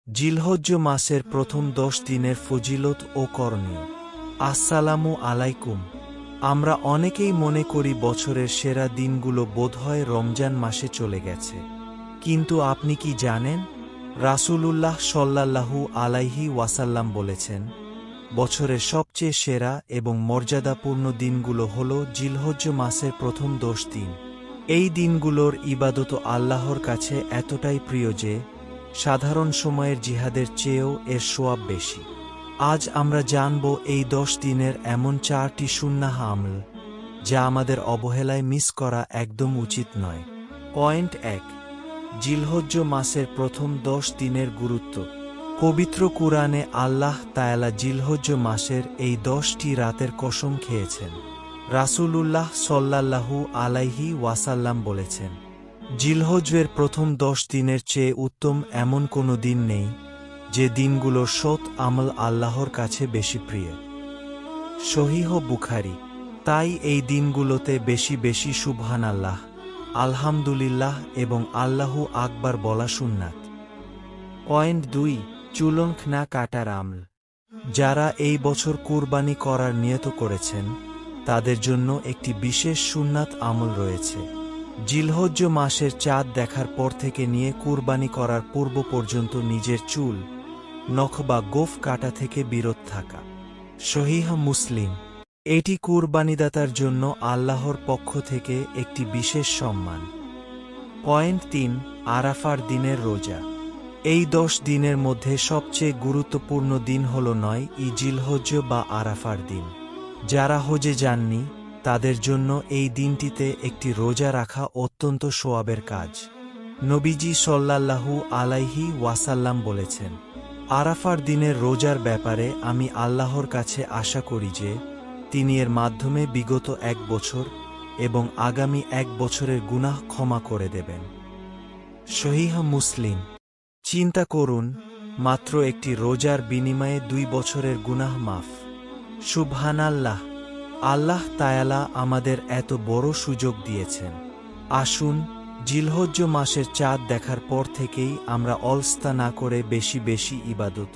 জিলহজ্জ মাসের প্রথম 10 দিনের ফজিলত ও করণীয়। আসসালামু আলাইকুম। আমরা অনেকেই মনে করি বছরের সেরা দিনগুলো বোধহয় রমজান মাসে চলে গেছে। কিন্তু আপনি কি জানেন, রাসূলুল্লাহ সাল্লাল্লাহু আলাইহি ওয়াসাল্লাম বলেছেন, বছরের সবচেয়ে সেরা এবং মর্যাদাপূর্ণ দিনগুলো হল জিলহজ্জ মাসের প্রথম 10 দিন। এই দিনগুলোর ইবাদত আল্লাহর কাছে এতটাই প্রিয় যে সাধারণ সময়ের জিহাদের চেয়েও এর সোয়াব বেশি। আজ আমরা জানব এই 10 দিনের এমন 4টি সুন্নাহ আমল যা আমাদের অবহেলায় মিস করা একদম উচিত নয়। পয়েন্ট 1, জিলহজ্জ মাসের প্রথম 10 দিনের গুরুত্ব। পবিত্র কুরআনে আল্লাহ তাআলা জিলহজ্জ মাসের এই 10টি রাতের কসম খেয়েছেন। রাসূলুল্লাহ সাল্লাল্লাহু আলাইহি ওয়াসাল্লাম বলেছেন, জিলহজ্জের প্রথম 10 দিনের চেয়ে উত্তম এমন কোনো দিন নেই যে দিনগুলোর সৎ আমল আল্লাহর কাছে বেশি প্রিয়। সহিহ বুখারী। তাই এই দিনগুলোতে বেশি বেশি সুবহানাল্লাহ, আলহামদুলিল্লাহ এবং আল্লাহু আকবার বলা সুন্নাত। পয়েন্ট 2, চুলনখ না কাটার আমল। যারা এই বছর কুরবানি করার নিয়ত করেছেন তাদের জন্য একটি বিশেষ সুন্নাত আমল রয়েছে। জিলহজ্জ মাসের চাঁদ দেখার পর থেকে নিয়ে কুরবানি করার পূর্ব পর্যন্ত নিজের চুল, নখ বা গোঁফ কাটা থেকে বিরত থাকা। সহিহ মুসলিম। এটি কুরবানিদাতার জন্য আল্লাহর পক্ষ থেকে একটি বিশেষ সম্মান। পয়েন্ট 3, আরাফার দিনের রোজা। এই 10 দিনের মধ্যে সবচেয়ে গুরুত্বপূর্ণ দিন হল 9ই জিলহজ্জ বা আরাফার দিন। যারা হজে যাননি তাদের জন্য এই দিনটিতে একটি রোজা রাখা অত্যন্ত সোয়াবের কাজ। নবীজি সাল্লাল্লাহু আলাইহি ওয়াসাল্লাম বলেছেন, আরাফার দিনের রোজার ব্যাপারে আমি আল্লাহর কাছে আশা করি যে তিনি এর মাধ্যমে বিগত 1 বছর এবং আগামী 1 বছরের গুনাহ ক্ষমা করে দেবেন। সহিহ মুসলিম। চিন্তা করুন, মাত্র একটি রোজার বিনিময়ে 2 বছরের গুনাহ মাফ। সুবহানাল্লাহ। আল্লাহ তাআলা আমাদের এত বড় সুযোগ দিয়েছেন। আসুন, জিলহজ্জ মাসের চাঁদ দেখার পর থেকেই আমরা অলস্তা না করে বেশি বেশি ইবাদত,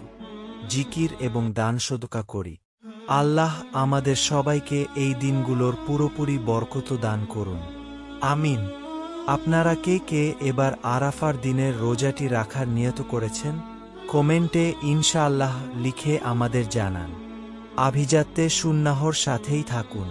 জিকির এবং দান সদকা করি। আল্লাহ আমাদের সবাইকে এই দিনগুলোর পুরোপুরি বরকত দান করুন। আমিন। আপনারা কে কে এবার আরাফার দিনের রোজাটি রাখার নিয়ত করেছেন? কমেন্টে ইনশাআল্লাহ লিখে আমাদের জানান। আভিজাত্যে সুন্নাহর সাথেই থাকুন।